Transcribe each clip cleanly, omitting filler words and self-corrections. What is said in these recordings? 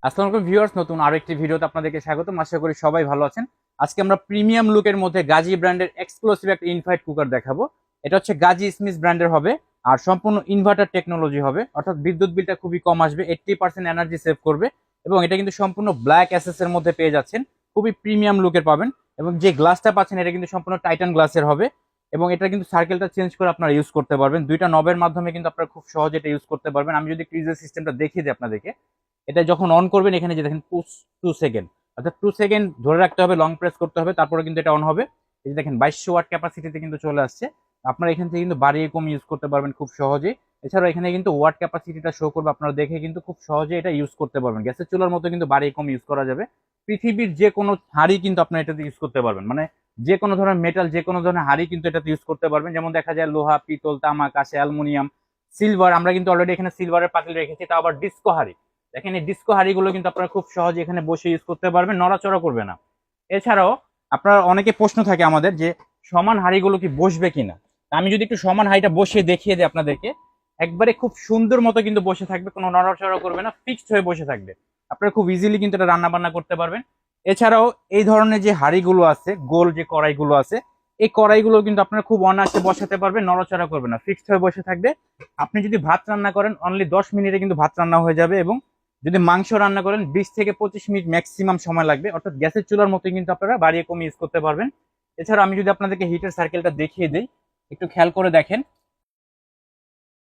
আসসালামু আলাইকুম ভিউয়ার্স, নতুন আরো একটি ভিডিওতে আপনাদেরকে স্বাগতম। আশা করি সবাই ভালো আছেন। আজকে আমরা প্রিমিয়াম লুকের মধ্যে গাজী ব্র্যান্ডের এক্সক্লুসিভ একটা ইনভাইট কুকার দেখাবো। এটা হচ্ছে গাজী স্মিথ ব্র্যান্ডের হবে আর সম্পূর্ণ ইনভার্টার টেকনোলজি হবে, অর্থাৎ বিদ্যুৎ বিলটা খুবই কম আসবে, 80% এনার্জি সেভ করবে এবং এটা কিন্তু সম্পূর্ণ ব্ল্যাক অ্যাসেস এর মধ্যে পেয়ে যাচ্ছেন। খুবই প্রিমিয়াম লুকের পাবেন এবং যে গ্লাসটা পাচ্ছেন এটা কিন্তু সম্পূর্ণ টাইটান গ্লাসের হবে এবং এটা কিন্তু সার্কেলটা চেঞ্জ করে আপনারা ইউজ করতে পারবেন। দুইটা নবের মাধ্যমে কিন্তু আপনারা খুব সহজে এটা ইউজ করতে পারবেন। আমি যদি ক্রিজের সিস্টেমটা দেখিয়ে দিই আপনাদেরকে, এটা যখন অন করবেন এখানে যে দেখেন পুশ 2 সেকেন্ড, অর্থাৎ 2 সেকেন্ড ধরে রাখতে হবে, লং প্রেস করতে হবে, তারপরে কিন্তু এটা অন হবে। এই যে দেখেন 2200 ওয়াট ক্যাপাসিটিতে কিন্তু চলে আসছে। আপনারা এখান থেকে কিন্তু বাড়িয়ে কম ইউজ করতে পারবেন খুব সহজেই। এছাড়াও এখানে কিন্তু ওয়াট ক্যাপাসিটিটা শো করবে, আপনারা দেখে কিন্তু খুব সহজে এটা ইউজ করতে পারবেন। গ্যাসের চুলার মতো কিন্তু বাড়িয়ে কম ইউজ করা যাবে। পৃথিবীর যে কোনো হাঁড়ি কিন্তু আপনারা এটাতে ইউজ করতে পারবেন, মানে যে কোনো ধরনের মেটাল, যে কোনো ধরনের হাঁড়ি কিন্তু এটাতে ইউজ করতে পারবেন। যেমন দেখা যায় লোহা, পিতল, তামা, কাঁসা, অ্যালুমিনিয়াম, সিলভার। আমরা কিন্তু অলরেডি এখানে সিলভারের পাতিল রেখেছি, তা আবার ডিস্কো হাঁড়ি। দেখেন এই ডিস্কো হাঁড়িগুলো কিন্তু আপনারা খুব সহজে এখানে বসে ইউজ করতে পারবেন, নড়াচড়া করবে না। এছাড়াও আপনার অনেকে প্রশ্ন থাকে আমাদের যে সমান হাঁড়িগুলো কি বসবে কিনা। আমি যদি একটু সমান হাঁড়িটা বসিয়ে দেখিয়ে দিই আপনাদেরকে, একবারে খুব সুন্দর মতো কিন্তু বসে থাকবে, কোনো নড়াচড়া করবে না, ফিক্সড হয়ে বসে থাকবে। আপনারা খুব ইজিলি কিন্তু এটা রান্না বান্না করতে পারবেন। এছাড়াও এই ধরনের যে হাঁড়িগুলো আছে, গোল যে কড়াইগুলো আছে, এই কড়াইগুলো কিন্তু আপনারা খুব অনায়াসে বসাতে পারবেন, নড়াচড়া করবে না, ফিক্সড হয়ে বসে থাকবে। আপনি যদি ভাত রান্না করেন অনলি 10 মিনিটে কিন্তু ভাত রান্না হয়ে যাবে এবং যদি মাংস রান্না করেন 20 থেকে 25 মিনিট ম্যাক্সিমাম সময় লাগবে। অর্থাৎ গ্যাসের চুলার মতোই কিন্তু আপনারা বাড়িয়ে কমে ইউজ করতে পারবেন। এছাড়া আমি যদি আপনাদেরকে হিটের সার্কেলটা দেখিয়ে দিই, একটু খেয়াল করে দেখেন।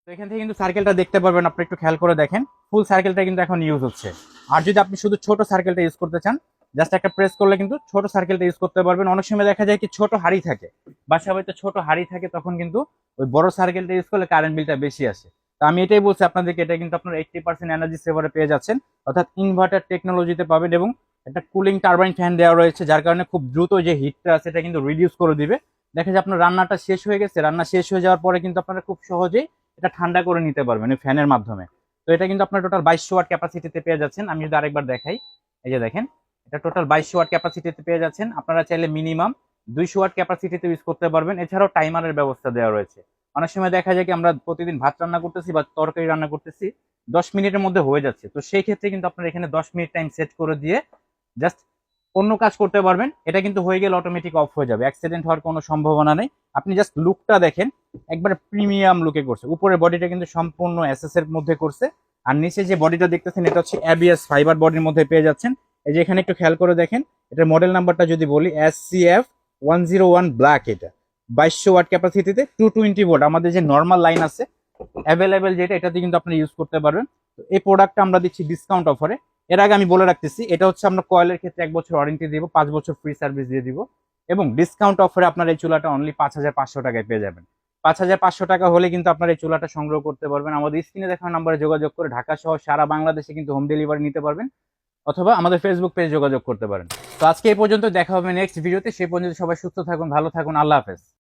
তো এখান থেকে কিন্তু সার্কেলটা দেখতে পারবেন, আপনি একটু খেয়াল করে দেখেন, ফুল সার্কেলটা কিন্তু এখন ইউজ হচ্ছে। আর যদি আপনি শুধু ছোট সার্কেলটা ইউজ করতে চান, জাস্ট একটা প্রেস করলে কিন্তু ছোট সার্কেলটা ইউজ করতে পারবেন। অনেক সময় দেখা যায় কি ছোট হাঁড়ি থাকে, বাসা বাড়িতে ছোট হাঁড়ি থাকে, তখন কিন্তু ওই বড় সার্কেলটা ইউজ করলে কারেন্ট বিলটা বেশি আসে। তো আমি এটাই বলছি আপনাদেরকে, এটা কিন্তু আপনার 80% এনার্জি সেভারে পেয়ে যাচ্ছেন, অর্থাৎ ইনভার্টার টেকনোলজিতে পাবেন এবং একটা কুলিং টারবাইন ফ্যান দেওয়া রয়েছে, যার কারণে খুব দ্রুত যে হিটটা আছে এটা কিন্তু রিডিউস করে দিবে। দেখা যায় আপনার রান্নাটা শেষ হয়ে গেছে, রান্না শেষ হয়ে যাওয়ার পরে কিন্তু আপনারা খুব সহজেই এটা ঠান্ডা করে নিতে পারবেন এই ফ্যানের মাধ্যমে। তো এটা কিন্তু আপনার টোটাল 2200 ওয়াট ক্যাপাসিটিতে পেয়ে যাচ্ছেন। আমি যদি আরেকবার দেখাই, এই যে দেখেন, এটা টোটাল 2200 ওয়াট ক্যাপাসিটিতে পেয়ে যাচ্ছেন। আপনারা চাইলে মিনিমাম 200 ওয়াট ক্যাপাসিটিতে ইউজ করতে পারবেন। এছাড়াও টাইমারের ব্যবস্থা দেওয়া রয়েছে। অনেক সময় দেখা যায় কি আমরা প্রতিদিন ভাত রান্না করতেছি বা তরকারি রান্না করতেছি, 10 মিনিটের মধ্যে হয়ে যাচ্ছে। তো সেই ক্ষেত্রে কিন্তু আপনারা এখানে 10 মিনিট টাইম সেট করে দিয়ে জাস্ট অন্য কাজ করতে পারবেন। এটা কিন্তু হয়ে গেলে অটোমেটিক অফ হয়ে যাবে, অ্যাক্সিডেন্ট হওয়ার কোনো সম্ভাবনা নেই। আপনি জাস্ট লুকটা দেখেন, একবারে প্রিমিয়াম লুকে করছে। উপরের বডিটা কিন্তু সম্পূর্ণ এসএস এর মধ্যে করছে, আর নিচে যে বডিটা দেখতেছেন এটা হচ্ছে এবিএস ফাইবার বডির মধ্যে পেয়ে যাচ্ছেন। এই যে এখানে একটু খেয়াল করে দেখেন, এটার মডেল নাম্বারটা যদি বলি SCF101 ব্ল্যাক। এটা 2200 ওয়াট ক্যাপাসিটিতে 220 ভোল্ট, আমাদের যে নর্মাল লাইন আছে অ্যাভেলেবেল যেটা, এটাতে কিন্তু আপনি ইউজ করতে পারবেন। তো এই প্রোডাক্টটা আমরা দিচ্ছি ডিসকাউন্ট অফারে। এর আগে আমি বলে রাখতেছি, এটা হচ্ছে আমরা কয়েলের ক্ষেত্রে 1 বছর ওয়ারেন্টি দিব, 5 বছর ফ্রি সার্ভিস দিয়ে দিব এবং ডিসকাউন্ট অফারে আপনার এই চুলাটা অনলি 5500 টাকায় পেয়ে যাবেন। 5500 টাকা হলে কিন্তু আপনার এই চুলাটা সংগ্রহ করতে পারবেন। আমাদের স্ক্রিনে দেখানো নাম্বারে যোগাযোগ করে ঢাকা সহ সারা বাংলাদেশে কিন্তু হোম ডেলিভারি নিতে পারবেন, অথবা আমাদের ফেসবুক পেজে যোগাযোগ করতে পারেন। তো আজকে এই পর্যন্ত, দেখা হবে নেক্সট ভিডিওতে। সেই পর্যন্ত সবাই সুস্থ থাকুন, ভালো থাকুন, আল্লাহ হাফেজ।